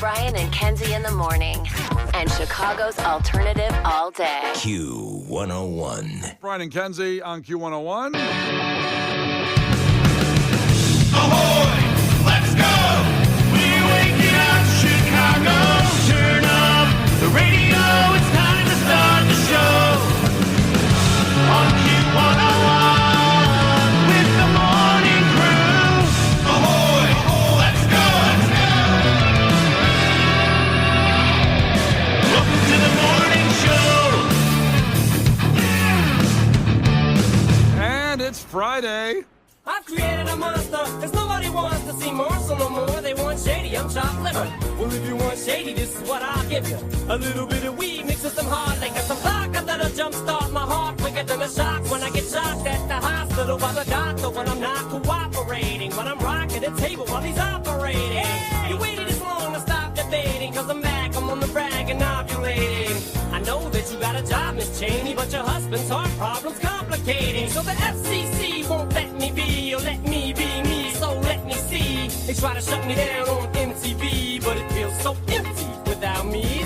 Brian and Kenzie in the morning. And Chicago's alternative all day. Q101. Brian and Kenzie on Q101. Ahoy! Let's go! We're waking up Chicago. Turn up the radio. It's time to start the show. On Q101 with the morning crew. Ahoy! Let's go! Welcome to the morning show. And it's Friday. I've created a monster, cause nobody wants to see more, so no more they want shady, I'm chopped liver. Well, if you want shady, this is what I'll give you. A little bit of weed mixed with some hard liquor, some vodka that'll jumpstart my heart quicker than a shock when I get shocked at the hospital by the doctor when I'm not cooperating, when I'm rocking the table while he's operating. Hey! You waited this long to stop debating, cause I'm back, I'm on the brag and ovulating. I know that you got a job, Miss Cheney, but your husband's heart problem's complicating. So the FCC won't let me be, or let me be me, so let me see. They try to shut me down on MTV, but it feels so empty without me.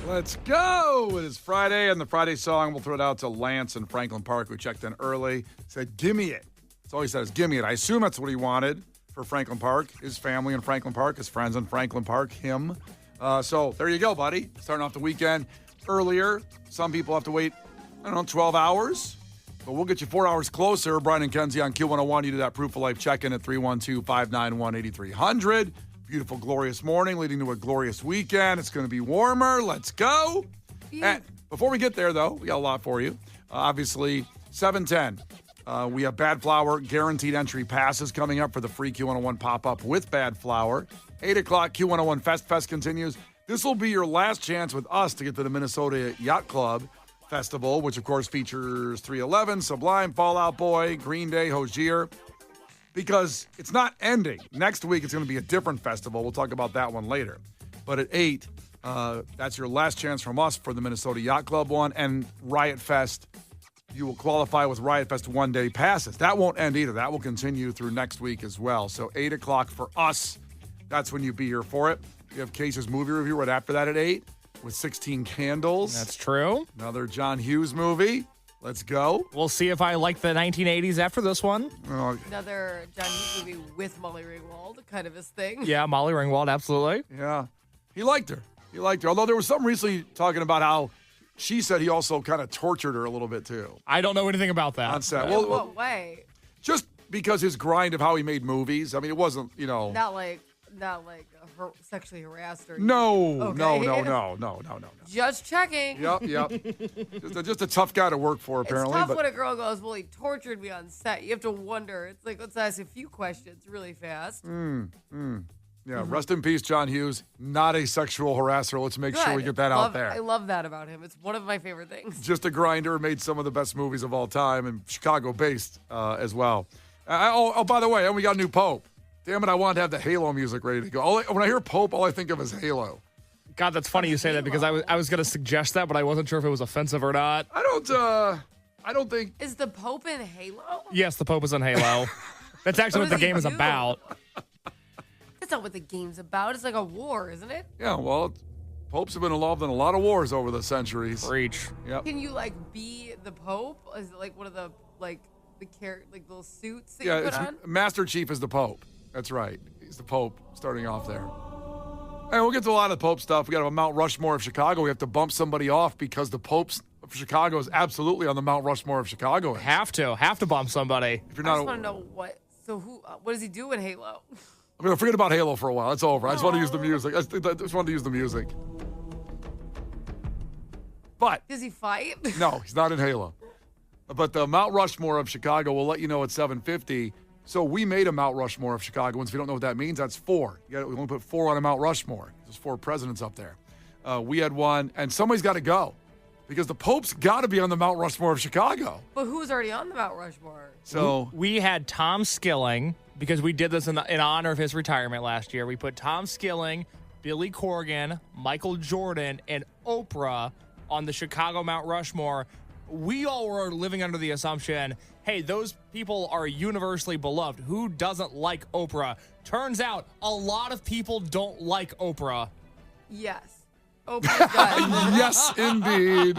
Let's go. It is Friday, and the Friday song, we'll throw it out to Lance in Franklin Park, who checked in early, said, gimme it. That's all he said is, gimme it. I assume that's what he wanted for Franklin Park, his family in Franklin Park, his friends in Franklin Park, him. So there you go, buddy. Starting off the weekend earlier. Some people have to wait, 12 hours. But we'll get you 4 hours closer. Brian and Kenzie on Q101. You do that Proof of Life check-in at 312-591-8300. Beautiful, glorious morning leading to a glorious weekend. It's going to be warmer. Let's go. And before we get there, though, we got a lot for you. Obviously, 7:10. We have Bad Flower guaranteed entry passes coming up for the free Q101 pop-up with Bad Flower. 8 o'clock, Q101 Fest continues. This will be your last chance with us to get to the Minnesota Yacht Club Festival, which, of course, features 311, Sublime, Fall Out Boy, Green Day, Hozier, because it's not ending. Next week, it's going to be a different festival. We'll talk about that one later. But at 8, that's your last chance from us for the Minnesota Yacht Club one. And Riot Fest, you will qualify with Riot Fest one-day passes. That won't end either. That will continue through next week as well. So 8 o'clock for us, that's when you be here for it. You have Case's movie review right after that at 8. With 16 Candles. That's true. Another John Hughes movie. Let's go. We'll see if I like the 1980s after this one. Another John Hughes movie with Molly Ringwald, kind of his thing. Yeah, Molly Ringwald, absolutely. Yeah. He liked her. Although there was some recently talking about how she said he also kind of tortured her a little bit too. I don't know anything about that. On set. In what way? Just because his grind of how he made movies. I mean, it wasn't, Not like sexually harassed or No. Okay. No. Just checking. Yep. just a tough guy to work for, apparently. It's tough when a girl goes, well, he tortured me on set. You have to wonder. It's like, let's ask a few questions really fast. Yeah, rest in peace, John Hughes. Not a sexual harasser. Let's make sure we get that out there. I love that about him. It's one of my favorite things. Just a grinder, made some of the best movies of all time, and Chicago-based as well. By the way, and we got a new Pope. Damn it, I wanted to have the Halo music ready to go. When I hear Pope, all I think of is Halo. God, that's funny you say that because I was going to suggest that, but I wasn't sure if it was offensive or not. I don't think. Is the Pope in Halo? Yes, the Pope is in Halo. That's actually what the game is about. That's not what the game's about. It's like a war, isn't it? Yeah, well, popes have been involved in a lot of wars over the centuries. Preach. Yep. Can you be the Pope? Is it like one of the little suits that you put on? Master Chief is the Pope. That's right. He's the Pope starting off there. And we'll get to a lot of Pope stuff. We got a Mount Rushmore of Chicago. We have to bump somebody off because the Pope of Chicago is absolutely on the Mount Rushmore of Chicago. Have to bump somebody. If you're I not, just want to know what does he do in Halo? I'm going to forget about Halo for a while. It's over. I just want to use the music. I just wanted to use the music. But does he fight? No, he's not in Halo. But the Mount Rushmore of Chicago, we'll let you know at 7:50. So we made a Mount Rushmore of Chicagoans. If you don't know what that means, that's 4. We only put 4 on a Mount Rushmore. There's 4 presidents up there. We had one, and somebody's got to go because the Pope's got to be on the Mount Rushmore of Chicago. But who's already on the Mount Rushmore? So we had Tom Skilling because we did this in honor of his retirement last year. We put Tom Skilling, Billy Corgan, Michael Jordan, and Oprah on the Chicago Mount Rushmore. We all were living under the assumption, hey, those people are universally beloved. Who doesn't like Oprah? Turns out a lot of people don't like Oprah. Yes. Oprah's got Yes, indeed.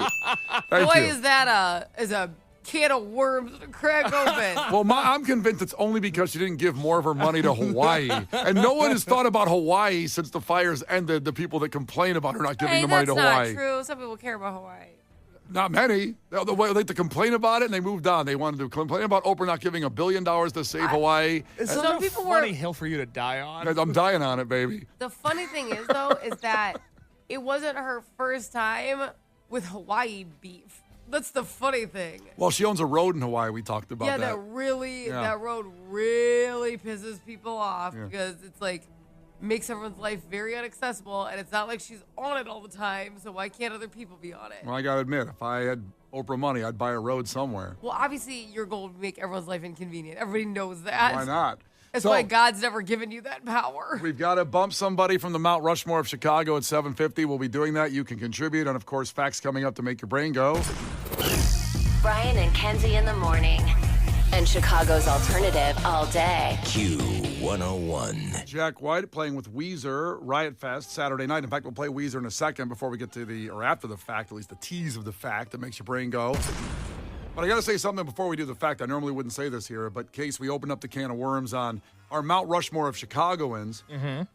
Thank Boy, you. is that a can of worms to crack open. Well, I'm convinced it's only because she didn't give more of her money to Hawaii. And no one has thought about Hawaii since the fires ended, the people that complain about her not giving the money to that's Hawaii. not true. Some people care about Hawaii. Not many. They like to complain about it, and they moved on. They wanted to complain about Oprah not giving $1 billion to save Hawaii. It's Some such a people funny were- hill for you to die on. I'm dying on it, baby. The funny thing is, though, is that it wasn't her first time with Hawaii beef. That's the funny thing. Well, she owns a road in Hawaii. We talked about Yeah, that. that road really pisses people off because it's like makes everyone's life very inaccessible, and it's not like she's on it all the time. So why can't other people be on it? Well, I got to admit, if I had Oprah money, I'd buy a road somewhere. Well, obviously, your goal would make everyone's life inconvenient. Everybody knows that. Why not? That's So, why God's never given you that power. We've got to bump somebody from the Mount Rushmore of Chicago at 7:50. We'll be doing that. You can contribute. And, of course, facts coming up to make your brain go. Brian and Kenzie in the morning. And Chicago's alternative all day. Q101. Jack White playing with Weezer, Riot Fest, Saturday night. In fact, we'll play Weezer in a second before we get to or after the fact, at least the tease of the fact that makes your brain go. But I got to say something before we do the fact. I normally wouldn't say this here, but in case we open up the can of worms on our Mount Rushmore of Chicagoans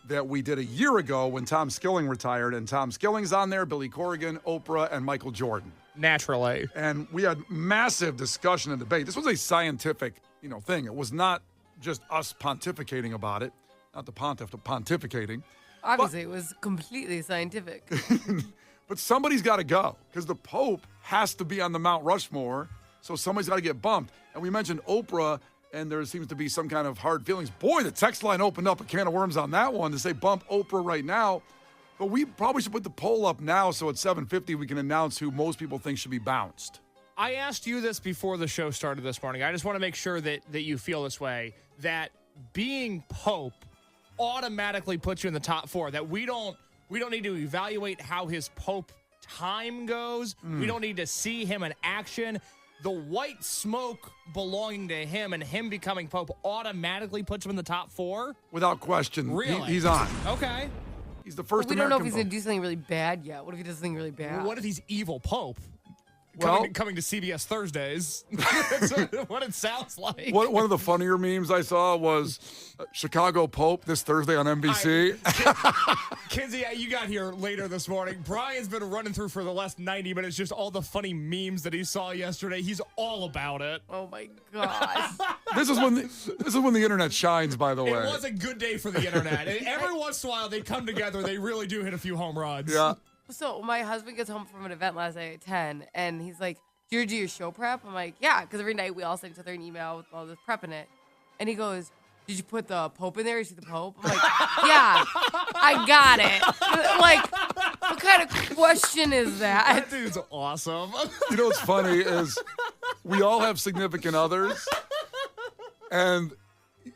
that we did a year ago when Tom Skilling retired. And Tom Skilling's on there, Billy Corrigan, Oprah, and Michael Jordan. Naturally. And we had massive discussion and debate. This was a scientific, thing. It was not just us pontificating about it, not the pontificating. Obviously, it was completely scientific. But somebody's got to go because the Pope has to be on the Mount Rushmore, so somebody's got to get bumped. And we mentioned Oprah, and there seems to be some kind of hard feelings. Boy, the text line opened up a can of worms on that one to say bump Oprah right now. But we probably should put the poll up now so at 7:50 we can announce who most people think should be bounced. I asked you this before the show started this morning. I just want to make sure that you feel this way, that being Pope automatically puts you in the top 4, that we don't need to evaluate how his Pope time goes. We don't need to see him in action. The white smoke belonging to him and him becoming Pope automatically puts him in the top 4? Without question, Really? he's on. Okay. He's the first We don't know if American he's going to Pope. do something really bad yet. What if he does something really bad? What if he's evil Pope? Well- Coming to CBS Thursdays. That's what it sounds like. One of the funnier memes I saw was Chicago Pope this Thursday on NBC. Kenzie, you got here later this morning. Brian's been running through for the last 90 minutes just all the funny memes that he saw yesterday. He's all about it. Oh, my God. This is when the internet shines, by the way. It was a good day for the internet. And every once in a while, they come together. They really do hit a few home runs. Yeah. So my husband gets home from an event last night at 10, and he's like, "Do you do your show prep?" I'm like, "Yeah," because every night we all send each other an email with all this prep in it. And he goes, "Did you put the Pope in there? You see the Pope?" I'm like, "Yeah, I got it." Like, what kind of question is that? That dude's awesome. You know what's funny is we all have significant others, and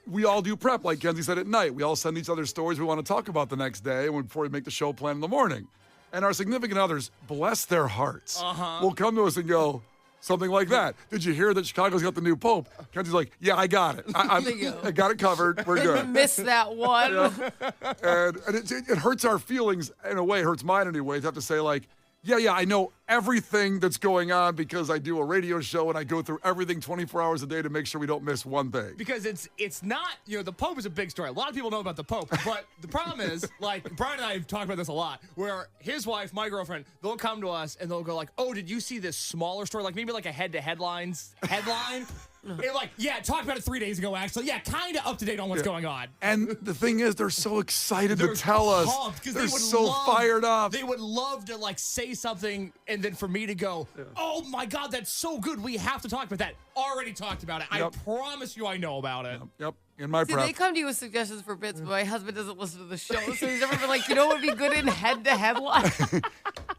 we all do prep, like Kenzie said, at night. We all send each other stories we want to talk about the next day before we make the show plan in the morning. And our significant others, bless their hearts, will come to us and go, something like that. "Did you hear that Chicago's got the new Pope?" Kenzie's like, "Yeah, I got it. I got it covered. We're good." Missed that one. And it hurts our feelings in a way. It hurts mine anyway. To have to say, like, yeah, I know everything that's going on because I do a radio show and I go through everything 24 hours a day to make sure we don't miss one thing. Because it's not, the Pope is a big story. A lot of people know about the Pope, but the problem is, like, Brian and I have talked about this a lot, where his wife, my girlfriend, they'll come to us and they'll go like, "Oh, did you see this smaller story?" Like maybe like a headline. And like, "Yeah, talked about it 3 days ago, actually. Yeah, kind of up to date on what's going on." And the thing is, they're so excited to tell us. Pumped, 'cause They're they would so fired up. They would love to like say something and then for me to go, "Oh my God, that's so good. We have to talk about that." Already talked about it. Yep. I promise you I know about it. Yep, in my See, prep. they come to you with suggestions for bits, but my husband doesn't listen to the show, so he's never been like, "You know what would be good in head-to-head line?"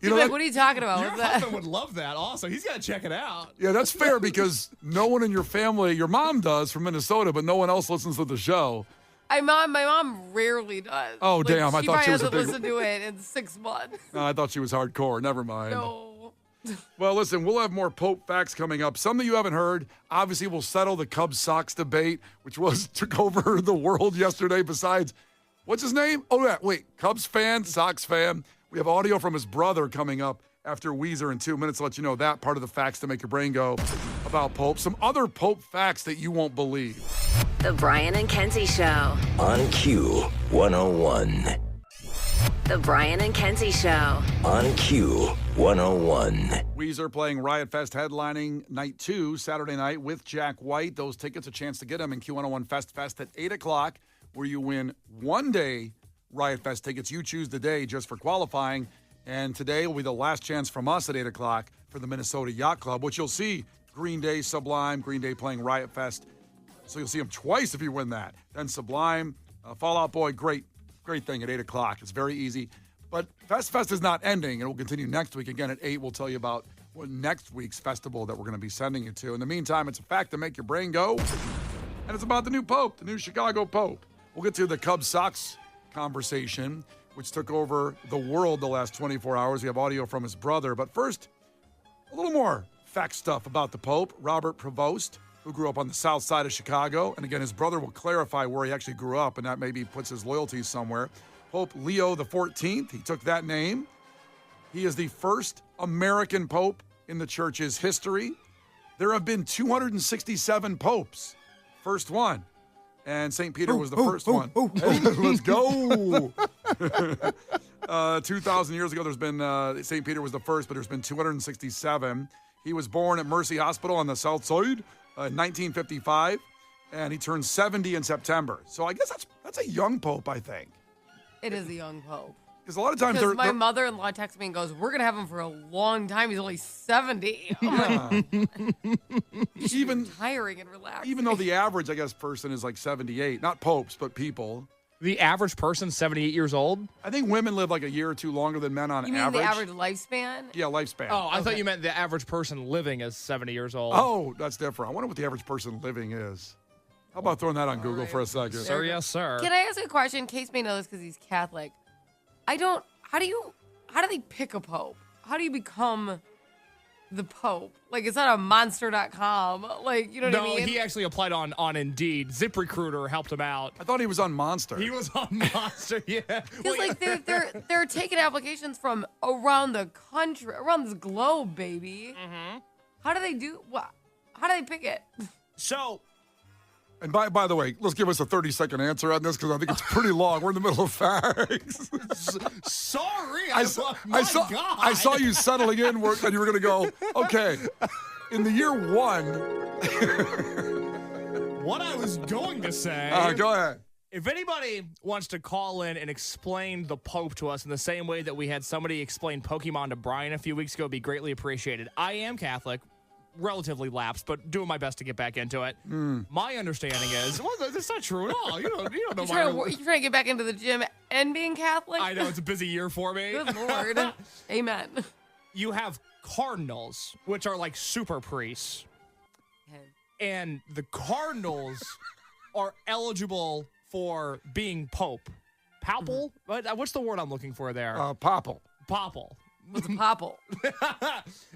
You know Like, that- what are you talking about? Your What's that? husband would love that also. He's got to check it out. Yeah, that's fair because no one in your family, your mom does from Minnesota, but no one else listens to the show. My mom rarely does. Oh, damn, I She thought she probably was a hasn't big- listened to it in 6 months. I thought she was hardcore. Never mind. No. Well, listen, we'll have more Pope facts coming up. Some that you haven't heard. Obviously, we'll settle the Cubs Sox debate, which took over the world yesterday. Besides, what's his name? Oh, yeah, wait, Cubs fan, Sox fan. We have audio from his brother coming up after Weezer in 2 minutes to let you know that part of the facts to make your brain go about Pope. Some other Pope facts that you won't believe. The Brian and Kenzie Show. On Q 101. The Brian and Kenzie Show. On Q 101. Weezer playing Riot Fest headlining night 2, Saturday night with Jack White. Those tickets, a chance to get them in Q101 Fest at 8 o'clock, where you win one-day Riot Fest tickets. You choose the day just for qualifying. And today will be the last chance from us at 8 o'clock for the Minnesota Yacht Club, which you'll see Green Day, Sublime, Green Day playing Riot Fest. So you'll see them twice if you win that. Then Sublime, Fall Out Boy, great thing at 8 o'clock. It's very easy. But Fest is not ending. It will continue next week. Again, at 8, we'll tell you about what next week's festival that we're going to be sending you to. In the meantime, it's a fact to make your brain go. And it's about the new Pope, the new Chicago Pope. We'll get to the Cubs-Sox conversation, which took over the world the last 24 hours. We have audio from his brother. But first, a little more fact stuff about the Pope. Robert Prevost, who grew up on the south side of Chicago. And again, his brother will clarify where he actually grew up, and that maybe puts his loyalties somewhere. Pope Leo XIV, he took that name. He is the first American Pope in the church's history. There have been 267 popes. First one. And St. Peter was the first one. Let's go. 2,000 years ago, there's been, St. Peter was the first, but there's been 267. He was born at Mercy Hospital on the south side in 1955, and he turned 70 in September. So I guess that's a young pope, I think. It is a young pope. Because a lot of times Because my mother-in-law texts me and goes, "We're gonna have him for a long time. He's only 70." I'm like, even tiring and relaxing. even though the average, I guess, person is like 78, not popes, but people. The average person, 78 years old? I think women live like a year or two longer than men on you mean average. the average lifespan? Yeah, lifespan. Oh, I thought you meant the average person living is 70 years old. Oh, that's different. I wonder what the average person living is. How about throwing that on Google for a second? Sir, yes, sir. Can I ask a question? Case may know this because he's Catholic. How do they pick a pope? How do you become the pope? Like, it's not a monster.com. Like, you know what I mean? No, he actually applied on Indeed. ZipRecruiter helped him out. I thought he was on Monster. He was on Monster, yeah. Because like they're taking applications from around the country, around this globe, baby. Mm-hmm. How do they do? What? How do they pick it? So, And by the way, let's give us a 30-second answer on this because I think it's pretty long. We're in the middle of facts. sorry. I saw you settling in and you were going to go, okay, in the year 1. What I was going to say. Go ahead. If anybody wants to call in and explain the Pope to us in the same way that we had somebody explain Pokemon to Brian a few weeks ago, it'd be greatly appreciated. I am Catholic. Relatively lapsed, but doing my best to get back into it. My understanding is, well, that's not true at all. You don't know You're trying to get back into the gym and being Catholic? I know, it's a busy year for me. Good Lord. Amen. You have cardinals, which are like super priests. And the cardinals are eligible for being pope. Papal? What's the word I'm looking for there? Popple. Popple. What's a popple?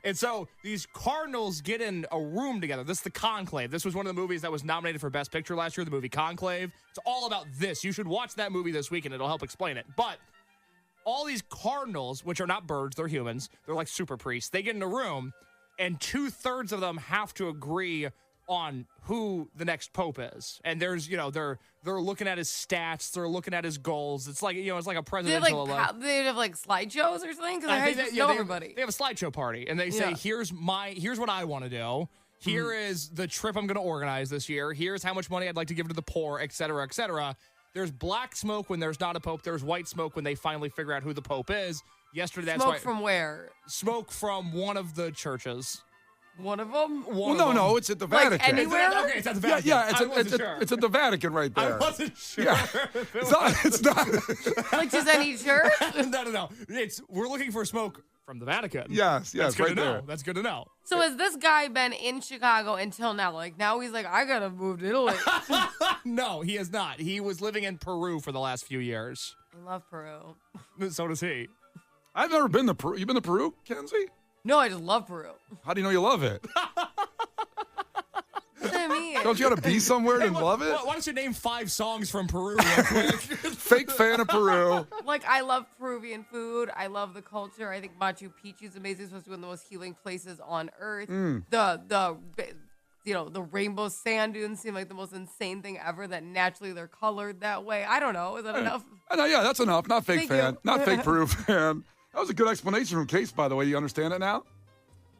And so these cardinals get in a room together. This is the Conclave. This was one of the movies that was nominated for Best Picture last year, the movie Conclave. It's all about this. You should watch that movie this week, and it'll help explain it. But all these cardinals, which are not birds, they're humans. They're like super priests. They get in a room, and 2/3 of them have to agree on who the next pope is. And there's, they're looking at his stats, they're looking at his goals. It's like, it's like a presidential election. They have like slideshows or something? Because I just know everybody. They have a slideshow party, and they say, here's what I want to do. Here is the trip I'm going to organize this year. Here's how much money I'd like to give to the poor, et cetera, et cetera. There's black smoke when there's not a pope. There's white smoke when they finally figure out who the pope is. Yesterday, that's smoke from where? Smoke from one of the churches. One of them? No, it's at the Vatican. Like anywhere? Okay, it's at the Vatican. Yeah, it's at the Vatican right there. I wasn't sure. Yeah. It's not. Like just any church? No. We're looking for smoke from the Vatican. Yes, That's good right to know. there. That's good to know. So has this guy been in Chicago until now? Like now he's like, I gotta move to Italy. No, he has not. He was living in Peru for the last few years. I love Peru. So does he. I've never been to Peru. You been to Peru, Kenzie? No, I just love Peru. How do you know you love it? What does that mean? Vatican. Don't you got to be somewhere and love it? Why don't you name 5 songs from Peru real quick? Fake fan of Peru. Like, I love Peruvian food. I love the culture. I think Machu Picchu is amazing. It's supposed to be one of the most healing places on earth. The rainbow sand dunes seem like the most insane thing ever, that naturally they're colored that way. I don't know. Is that enough? No, yeah, that's enough. Not fake Thank fan. you. Not fake Peru fan. That was a good explanation from Case, by the way. You understand it now?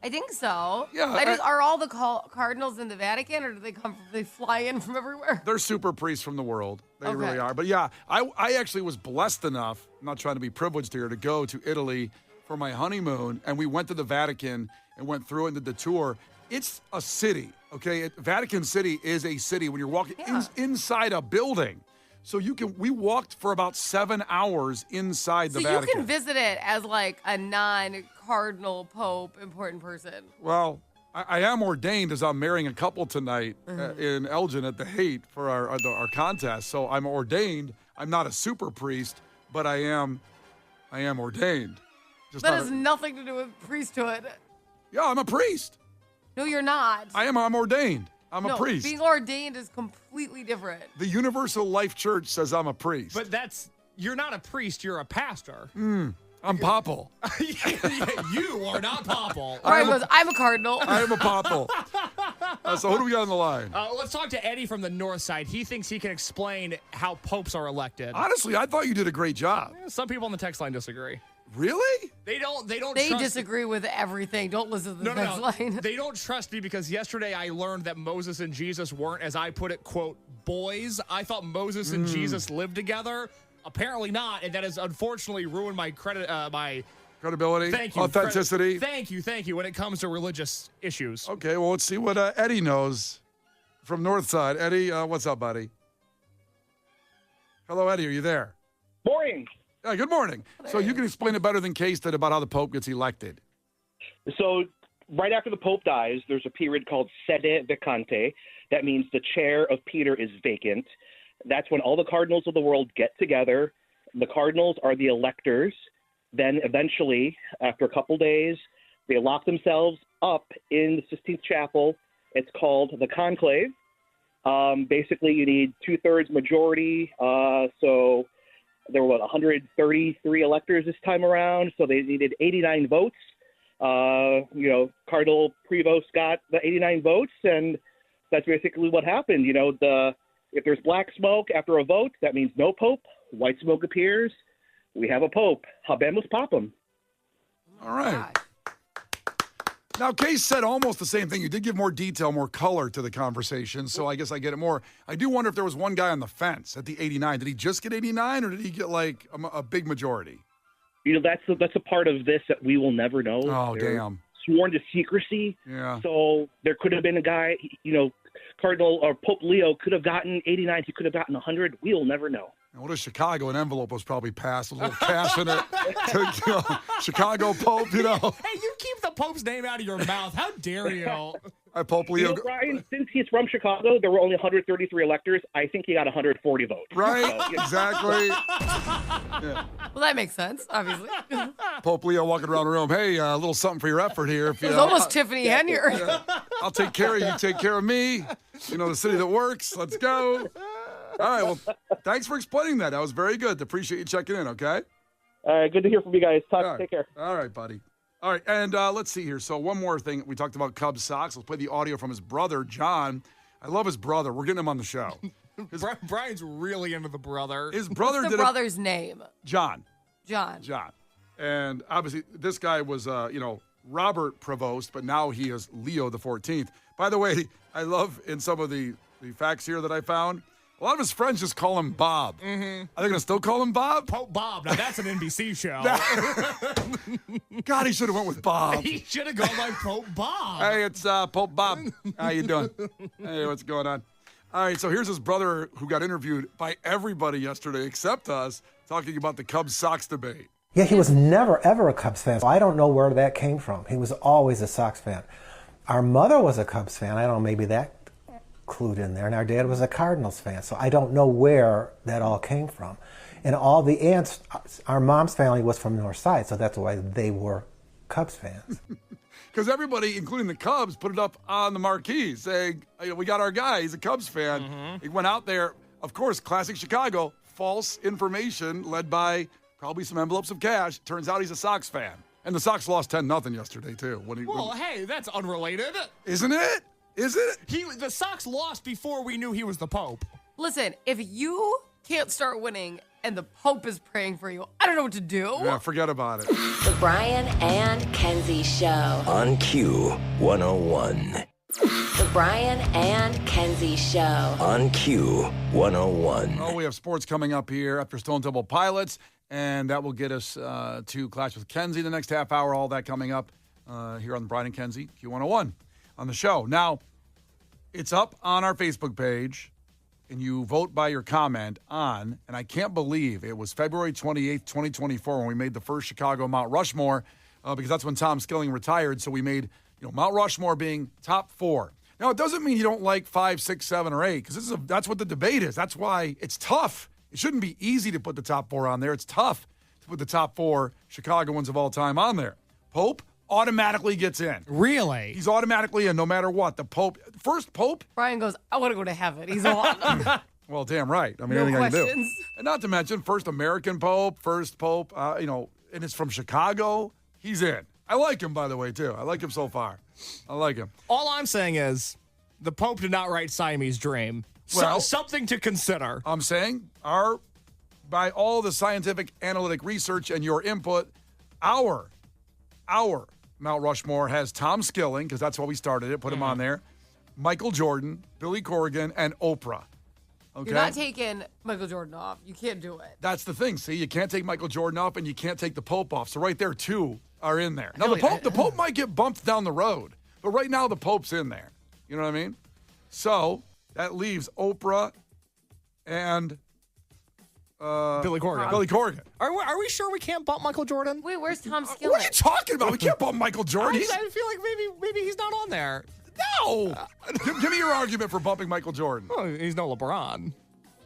I think so. Yeah, Are all the cardinals in the Vatican, or do they fly in from everywhere? They're super priests from the world. They Okay. really are. But yeah, I actually was blessed enough, I'm not trying to be privileged here, to go to Italy for my honeymoon. And we went to the Vatican and went through it and did the tour. It's a city, okay? Vatican City is a city when you're walking inside a building. So we walked for about 7 hours inside the Vatican. So you can visit it as like a non-cardinal pope important person. Well, I am ordained as I'm marrying a couple tonight in Elgin at the Haight for our contest. So I'm ordained. I'm not a super priest, but I am ordained. Just That not has nothing to do with priesthood. Yeah, I'm a priest. No, you're not. I'm ordained. I'm a priest. Being ordained is completely different. The Universal Life Church says I'm a priest. But you're not a priest, you're a pastor. I'm papal. You are not papal. Brian goes, I'm a cardinal. I am a papal. So who do we got on the line? Let's talk to Eddie from the north side. He thinks he can explain how popes are elected. Honestly, I thought you did a great job. Some people on the text line disagree. Really? They don't They trust disagree with everything. Don't listen to the next line. They don't trust me because yesterday I learned that Moses and Jesus weren't, as I put it, quote, boys. I thought Moses and Jesus lived together. Apparently not, and that has unfortunately ruined my Credibility? Thank you. Authenticity? Thank you. When it comes to religious issues. Okay, well, let's see what Eddie knows from Northside. Eddie, what's up, buddy? Hello, Eddie. Are you there? Morning. Good morning. So you can explain it better than Case did about how the Pope gets elected. So right after the Pope dies, there's a period called sede vacante. That means the chair of Peter is vacant. That's when all the cardinals of the world get together. The cardinals are the electors. Then eventually, after a couple days, they lock themselves up in the Sistine Chapel. It's called the conclave. Basically, you need 2/3 majority. So there were 133 electors this time around. So they needed 89 votes. Cardinal Prevost got the 89 votes, and that's basically what happened. If there's black smoke after a vote, that means no pope. White smoke appears. We have a pope. Habemus papam. All right. Now, Case said almost the same thing. You did give more detail, more color to the conversation, so I guess I get it more. I do wonder if there was one guy on the fence at the 89. Did he just get 89, or did he get, like, a big majority? That's a part of this that we will never know. Oh, They're damn. sworn to secrecy. Yeah. So there could have been a guy, Cardinal or Pope Leo could have gotten 89. He could have gotten 100. We will never know. And what is Chicago? An envelope was probably passed, a little cash in it. Chicago Pope, Hey, you keep the Pope's name out of your mouth. How dare you? Pope Leo. Brian, since he's from Chicago, there were only 133 electors. I think he got 140 votes. Right, So, exactly. Well, that makes sense, obviously. It Pope Leo walking around the room. Hey, a little something for your effort here. was almost Tiffany Henry. I'll take care of you. Take care of me. The city that works. Let's go. All right. Well, thanks for explaining that. That was very good. Appreciate you checking in. Okay. good to hear from you guys. Take care. All right, buddy. All right, and let's see here. So one more thing. We talked about Cubs socks. Let's play the audio from his brother, John. I love his brother. We're getting him on the show. Brian's really into the brother. His brother What's did the brother's name? John. John. And obviously, this guy was, Robert Prevost, but now he is Leo the 14th. By the way, I love in some of the facts here that I found, a lot of his friends just call him Bob. Mm-hmm. Are they going to still call him Bob? Pope Bob. Now, that's an NBC show. God, he should have went with Bob. He should have gone by Pope Bob. Hey, it's Pope Bob. How you doing? Hey, what's going on? All right, so here's his brother who got interviewed by everybody yesterday except us, talking about the Cubs Sox debate. Yeah, he was never, ever a Cubs fan. I don't know where that came from. He was always a Sox fan. Our mother was a Cubs fan. I don't know, maybe that clued in there. And our dad was a Cardinals fan. So I don't know where that all came from. And all the aunts, our mom's family was from North Side, so that's why they were Cubs fans. Because everybody, including the Cubs, put it up on the marquee saying, we got our guy. He's a Cubs fan. Mm-hmm. He went out there. Of course, classic Chicago, false information led by probably some envelopes of cash. Turns out he's a Sox fan. And the Sox lost 10-0 yesterday, too. Well, hey, that's unrelated. Isn't it? Is it? The Sox lost before we knew he was the Pope. Listen, if you can't start winning and the Pope is praying for you, I don't know what to do. Yeah, forget about it. The Brian and Kenzie Show. On Q101. The Brian and Kenzie Show. On Q101. Oh, we have sports coming up here after Stone Temple Pilots, and that will get us to Clash with Kenzie the next half hour. All that coming up here on the Brian and Kenzie Q101 on the show. Now, it's up on our Facebook page, and you vote by your comment on, and I can't believe it was February 28th, 2024 when we made the first Chicago Mount Rushmore, because that's when Tom Skilling retired. So we made Mount Rushmore being top 4. Now, it doesn't mean you don't like 5, 6, 7, or 8, because that's what the debate is. That's why it's tough. It shouldn't be easy to put the top 4 on there. It's tough to put the top 4 Chicagoans of all time on there. Pope automatically gets in. Really? He's automatically in no matter what. The Pope, first Pope. Brian goes, I want to go to heaven. He's on. Well, damn right. I mean, No anything I can do. questions. And not to mention, first American Pope, first Pope, and it's from Chicago. He's in. I like him, by the way, too. I like him so far. I like him. All I'm saying is the Pope did not write Siamese Dream. Well, something to consider. I'm saying by all the scientific analytic research and your input, our Mount Rushmore has Tom Skilling, because that's why we started it, put him on there, Michael Jordan, Billy Corrigan, and Oprah. Okay? You're not taking Michael Jordan off. You can't do it. That's the thing. See, you can't take Michael Jordan off, and you can't take the Pope off. So right there, 2 are in there. Now, the Pope might get bumped down the road, but right now the Pope's in there. You know what I mean? So that leaves Oprah and Billy Corrigan. Billy Corrigan. Are we sure we can't bump Michael Jordan? Wait, where's Tom Skilling? What are you talking about? We can't bump Michael Jordan. I feel like maybe he's not on there. No. Give me your argument for bumping Michael Jordan. Oh, he's no LeBron.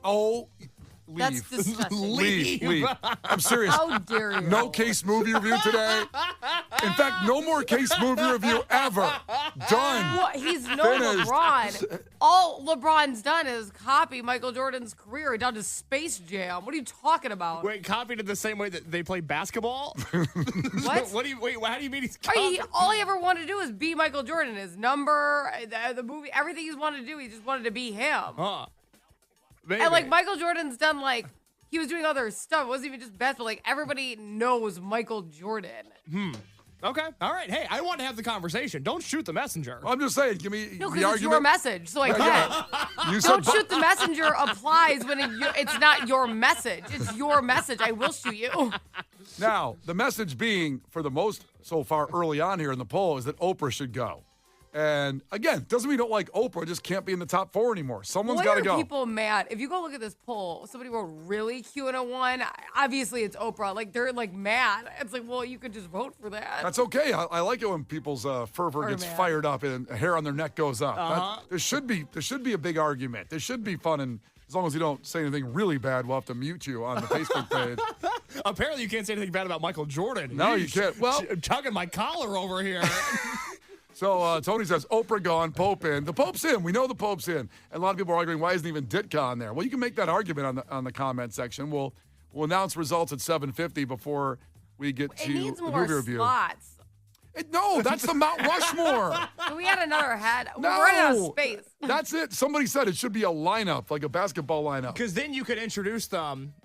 Oh, That's leave. disgusting. Leave. I'm serious. How dare you? No case movie review today. In fact, no more case movie review ever. Done. What? He's no Finished. LeBron. All LeBron's done is copy Michael Jordan's career down to Space Jam. What are you talking about? Wait, copied it the same way that they play basketball? What? How do you mean he's All copied? all he ever wanted to do was be Michael Jordan. His number, the movie, everything he's wanted to do, he just wanted to be him. Huh. Maybe. And like Michael Jordan's done he was doing other stuff. It wasn't even just basketball. Like everybody knows Michael Jordan. Okay. All right. Hey, I want to have the conversation. Don't shoot the messenger. I'm just saying, give me No, the because it's your argument. message. So I can. You Don't said shoot the messenger applies when it's not your message. It's your message. I will shoot you. Now, the message being, for the most so far early on here in the poll, is that Oprah should go. And again, doesn't mean you don't like Oprah, just can't be in the top 4 anymore. Someone's got to Why go. are people mad? If you go look at this poll, somebody wrote really Q101. Obviously, it's Oprah. Like, they're mad. It's like, well, you could just vote for that. That's okay. I like it when people's fervor gets mad. fired up and hair on their neck goes up. There should be a big argument. There should be fun, and as long as you don't say anything really bad, we'll have to mute you on the Facebook page. Apparently, you can't say anything bad about Michael Jordan. No, you can't. Well, tugging my collar over here. So Tony says, Oprah gone, Pope in. The Pope's in. We know the Pope's in. And a lot of people are arguing, why isn't even Ditka on there? Well, you can make that argument on the comment section. We'll announce results at 7:50 before we get It to needs the more movie review. slots. No, that's the Mount Rushmore. So we had another head. No. We're running out of space. That's it. Somebody said it should be a lineup, like a basketball lineup. Because then you could introduce them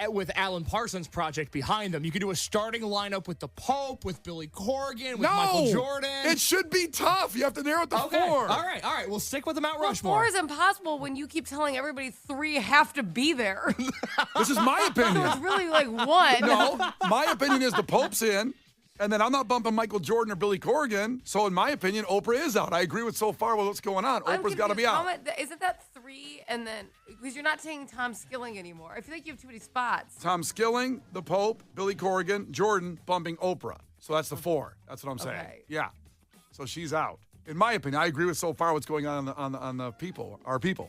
with Alan Parsons' project behind them. You could do a starting lineup with the Pope, with Billy Corrigan, with Michael Jordan. It should be tough. You have to narrow it to 4. All right. We'll stick with the Mount Well, Rushmore. 4 is impossible when you keep telling everybody 3 have to be there. This is my opinion. It's really 1. No, my opinion is the Pope's in, and then I'm not bumping Michael Jordan or Billy Corrigan. So in my opinion, Oprah is out. I agree with so far with what's going on. I'm Oprah's got to be out. confused. Isn't that 3 and then because you're not saying Tom Skilling anymore? I feel like you have too many spots. Tom Skilling, the Pope, Billy Corrigan, Jordan bumping Oprah. So that's the 4. That's what I'm saying. Okay. Yeah. So she's out. In my opinion, I agree with so far what's going on the people, our people.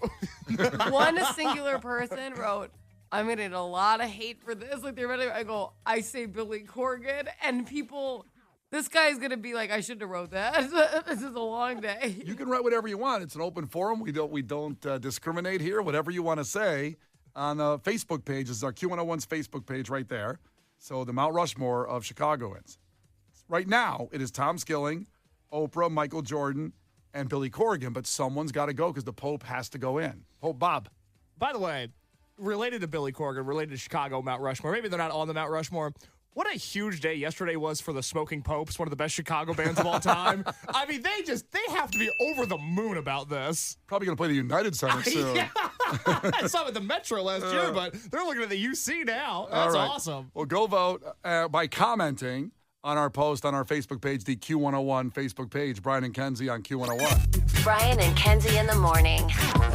One singular person wrote, I'm gonna get a lot of hate for this. Like they're ready. I go, I say Billy Corrigan, and people This guy's going to be like, I shouldn't have wrote that. This is a long day. You can write whatever you want. It's an open forum. We don't discriminate here. Whatever you want to say on the Facebook page. This is our Q101's Facebook page right there. So the Mount Rushmore of Chicagoans. Right now, it is Tom Skilling, Oprah, Michael Jordan, and Billy Corgan. But someone's got to go because the Pope has to go in. Pope Bob. By the way, related to Billy Corgan, related to Chicago Mount Rushmore, maybe they're not on the Mount Rushmore. What a huge day yesterday was for the Smoking Popes, one of the best Chicago bands of all time. I mean, they have to be over the moon about this. Probably going to play the United Center soon. Yeah. I saw it at the Metro last year, but they're looking at the UC now. That's awesome. Well, go vote by commenting on our post on our Facebook page, the Q101 Facebook page. Brian and Kenzie on Q101. Brian and Kenzie in the morning.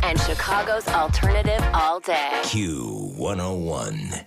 And Chicago's alternative all day. Q101.